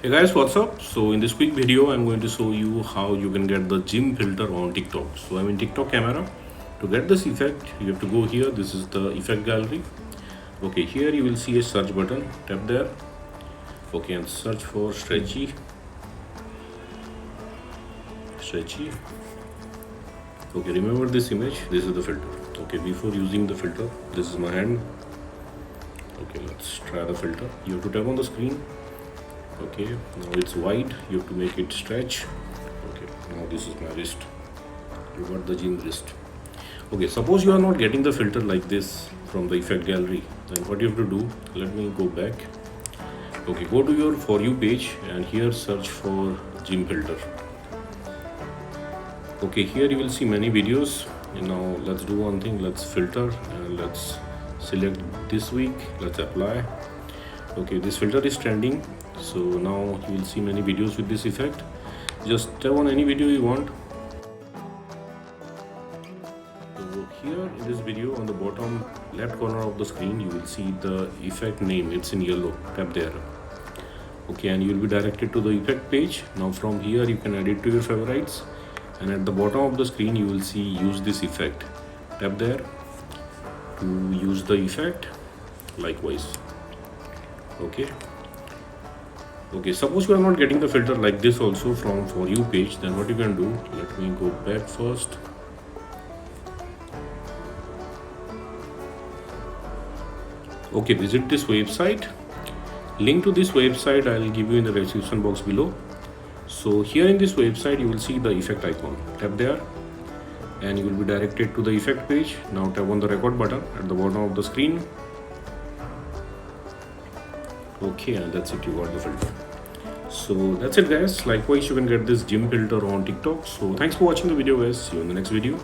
Hey guys, what's up? So in this quick video, I'm going to show you how you can get the gym filter on TikTok. So I'm in TikTok camera. To get this effect, you have to go here. This is the effect gallery. Okay, here you will see a search button. Tap there. Okay, and search for stretchy. Okay, remember this image. This is the filter. Okay, before using the filter, this is my hand. Okay, let's try the filter. You have to tap on the screen. Okay, now it's wide, you have to make it stretch. Okay, now this is my wrist. You got the gym wrist. Okay, suppose you are not getting the filter like this from the effect gallery, then what you have to do, let me go back. Okay, go to your For You page and here search for gym filter. Okay, here you will see many videos. Now let's do one thing, let's filter and let's select this week, let's apply. Okay, this filter is trending, so now you will see many videos with this effect. Just tap on any video you want. So here in this video, on the bottom left corner of the screen, you will see the effect name. It's in yellow. Tap there. Okay, and you will be directed to the effect page. Now from here you can add it to your favorites, and at the bottom of the screen you will see use this effect. Tap there to use the effect. Likewise. Okay, suppose you are not getting the filter like this also from For You page, then what you can do, let me go back first. Okay, visit this website. Link to this website I will give you in the description box below. So here in this website you will see the effect icon. Tap there and you will be directed to the effect page. Now tap on the record button at the bottom of the screen. Okay, and that's it, you got the filter. So that's it guys. Likewise, you can get this gym filter on TikTok. So thanks for watching the video guys. See you in the next video.